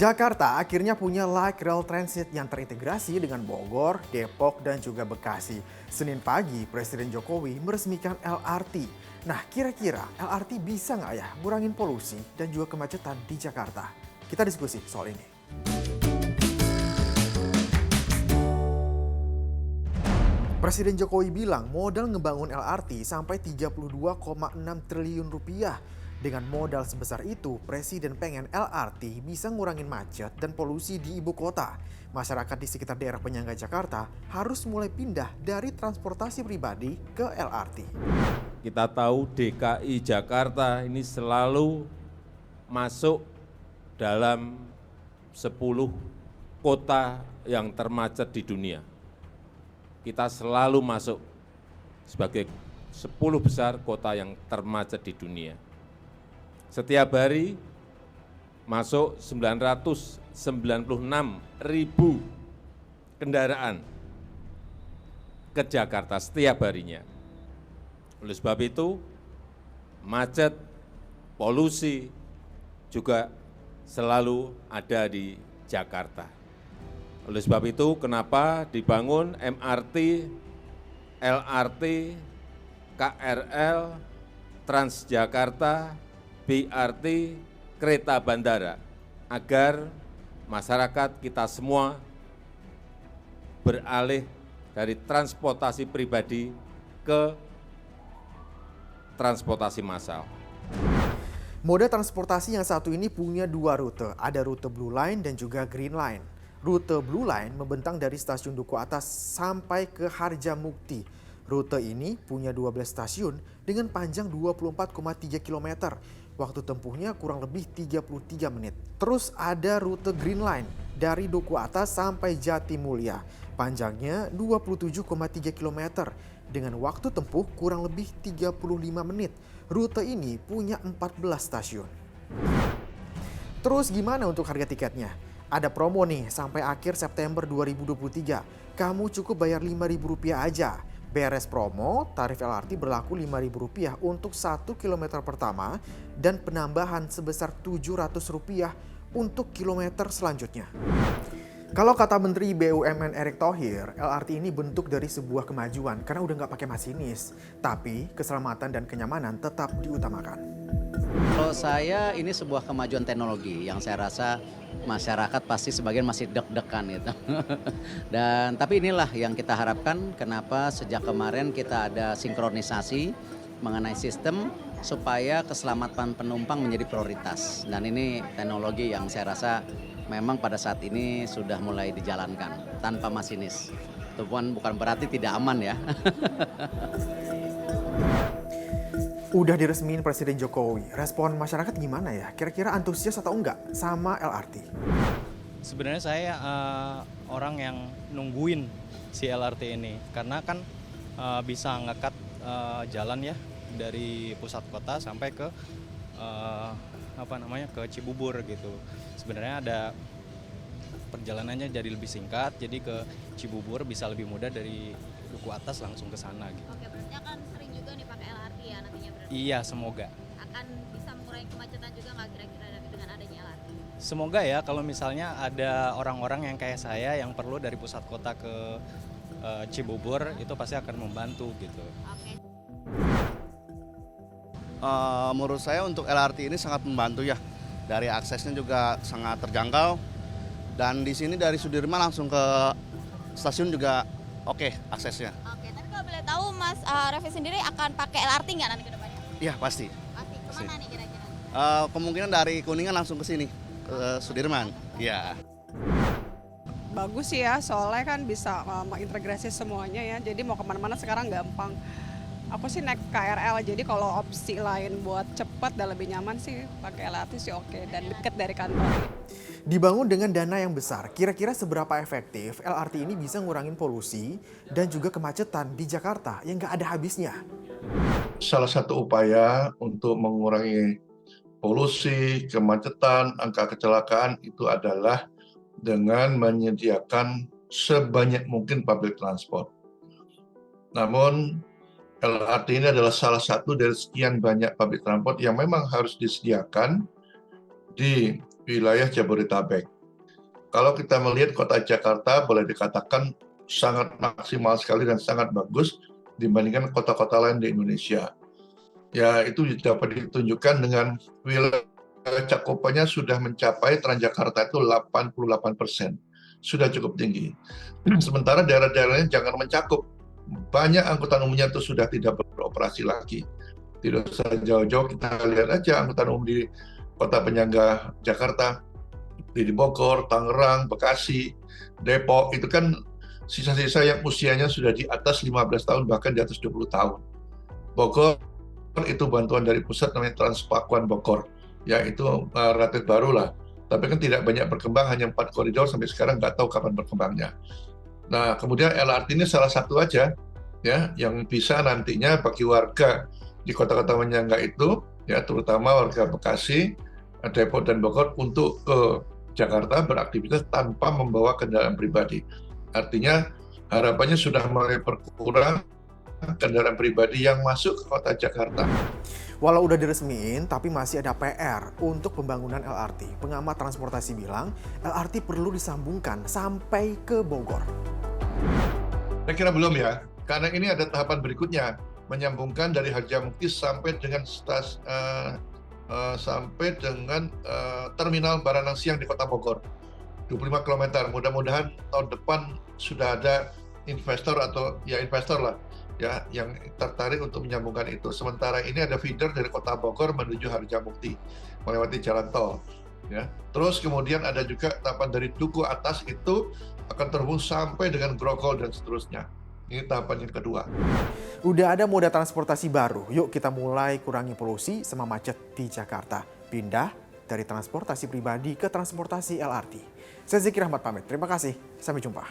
Jakarta akhirnya punya light rail transit yang terintegrasi dengan Bogor, Depok, dan juga Bekasi. Senin pagi, Presiden Jokowi meresmikan LRT. Nah, kira-kira LRT bisa nggak ya ngurangin polusi dan juga kemacetan di Jakarta? Kita diskusi soal ini. Presiden Jokowi bilang modal ngebangun LRT sampai 32,6 triliun rupiah. Dengan modal sebesar itu, Presiden pengen LRT bisa ngurangin macet dan polusi di ibu kota. Masyarakat di sekitar daerah penyangga Jakarta harus mulai pindah dari transportasi pribadi ke LRT. Kita tahu DKI Jakarta ini selalu masuk dalam 10 kota yang termacet di dunia. Kita selalu masuk sebagai 10 besar kota yang termacet di dunia. Setiap hari masuk 996.000 kendaraan ke Jakarta setiap harinya. Oleh sebab itu, macet, polusi juga selalu ada di Jakarta. Oleh sebab itu, kenapa dibangun MRT, LRT, KRL, Transjakarta, BRT, kereta bandara, agar masyarakat kita semua beralih dari transportasi pribadi ke transportasi massal. Moda transportasi yang satu ini punya dua rute, ada rute Blue Line dan juga Green Line. Rute Blue Line membentang dari stasiun Duku Atas sampai ke Harjamukti. Rute ini punya 12 stasiun dengan panjang 24,3 km. Waktu tempuhnya kurang lebih 33 menit. Terus ada rute Green Line dari Duku Atas sampai Jatimulya. Panjangnya 27,3 km dengan waktu tempuh kurang lebih 35 menit. Rute ini punya 14 stasiun. Terus gimana untuk harga tiketnya? Ada promo nih sampai akhir September 2023. Kamu cukup bayar Rp5.000 aja. Beres promo, tarif LRT berlaku Rp5.000 untuk 1 km pertama dan penambahan sebesar Rp700 untuk kilometer selanjutnya. Kalau kata Menteri BUMN Erick Thohir, LRT ini bentuk dari sebuah kemajuan karena udah nggak pakai masinis. Tapi keselamatan dan kenyamanan tetap diutamakan. Kalau saya ini sebuah kemajuan teknologi yang saya rasa masyarakat pasti sebagian masih deg-degan gitu. Dan tapi inilah yang kita harapkan kenapa sejak kemarin kita ada sinkronisasi mengenai sistem supaya keselamatan penumpang menjadi prioritas. Dan ini teknologi yang saya rasa memang pada saat ini sudah mulai dijalankan tanpa masinis. Itu pun bukan berarti tidak aman ya. Udah diresmiin Presiden Jokowi, respon masyarakat gimana ya? Kira-kira antusias atau enggak sama LRT? Sebenarnya saya orang yang nungguin si LRT ini karena kan bisa ngekat jalan ya dari pusat kota sampai ke ke Cibubur gitu. Sebenarnya ada perjalanannya jadi lebih singkat, jadi ke Cibubur bisa lebih mudah dari Duku Atas langsung ke sana gitu. Oke, berarti akan sering juga nih pakai LRT ya nantinya berarti. Iya, semoga. Akan bisa mengurangi kemacetan juga nggak kira-kira dengan adanya LRT? Semoga ya kalau misalnya ada orang-orang yang kayak saya yang perlu dari pusat kota ke Cibubur itu pasti akan membantu gitu. Oke. Menurut saya untuk LRT ini sangat membantu ya. Dari aksesnya juga sangat terjangkau. Dan di sini dari Sudirman langsung ke stasiun juga oke aksesnya. Oke, tapi kalau boleh tahu Mas Revi sendiri akan pakai LRT nggak nanti ke depannya? Iya pasti. Pasti. Kemana nih kira-kira? Kemungkinan dari Kuningan langsung ke sini, ke Sudirman. Iya. Bagus sih ya, soalnya kan bisa mengintegrasi semuanya ya. Jadi mau kemana-mana sekarang gampang. Aku sih naik KRL, jadi kalau opsi lain buat cepat dan lebih nyaman sih pakai LRT sih oke. Dan deket dari kantor. Dibangun dengan dana yang besar, kira-kira seberapa efektif LRT ini bisa ngurangin polusi dan juga kemacetan di Jakarta yang nggak ada habisnya? Salah satu upaya untuk mengurangi polusi, kemacetan, angka kecelakaan itu adalah dengan menyediakan sebanyak mungkin public transport. Namun LRT ini adalah salah satu dari sekian banyak public transport yang memang harus disediakan di wilayah Jabodetabek. Kalau kita melihat kota Jakarta boleh dikatakan sangat maksimal sekali dan sangat bagus dibandingkan kota-kota lain di Indonesia. Ya, itu dapat ditunjukkan dengan wilayah cakupannya sudah mencapai Transjakarta itu 88%. Sudah cukup tinggi. Sementara daerah-daerahnya jangan mencakup. Banyak angkutan umumnya itu sudah tidak beroperasi lagi. Tidak usah jauh-jauh, kita lihat aja angkutan umum di kota penyangga Jakarta, di Bogor, Tangerang, Bekasi, Depok, itu kan sisa-sisa yang usianya sudah di atas 15 tahun, bahkan di atas 20 tahun. Bogor itu bantuan dari pusat namanya Transpakuan Bogor, ya itu relatif baru lah. Tapi kan tidak banyak berkembang, hanya 4 koridor sampai sekarang nggak tahu kapan berkembangnya. Nah, kemudian LRT ini salah satu aja, ya, yang bisa nantinya bagi warga di kota-kota penyangga itu, ya terutama warga Bekasi, Depok dan Bogor untuk ke Jakarta beraktivitas tanpa membawa kendaraan pribadi. Artinya harapannya sudah mulai berkurang kendaraan pribadi yang masuk ke kota Jakarta. Walau udah diresmiin, tapi masih ada PR untuk pembangunan LRT. Pengamat transportasi bilang, LRT perlu disambungkan sampai ke Bogor. Saya kira belum ya, karena ini ada tahapan berikutnya, menyambungkan dari Harjamukti sampai dengan terminal Baranang Siang di Kota Bogor, 25 km. Mudah-mudahan tahun depan sudah ada investor atau ya investor lah, ya yang tertarik untuk menyambungkan itu. Sementara ini ada feeder dari Kota Bogor menuju Harjamukti melewati jalan tol. Ya. Terus kemudian ada juga tahapan dari Duku Atas itu akan terhubung sampai dengan Grogol dan seterusnya. Ini tahapan yang kedua. Udah ada moda transportasi baru, yuk kita mulai kurangi polusi sama macet di Jakarta. Pindah dari transportasi pribadi ke transportasi LRT. Saya Zikir Ahmad pamit, terima kasih, sampai jumpa.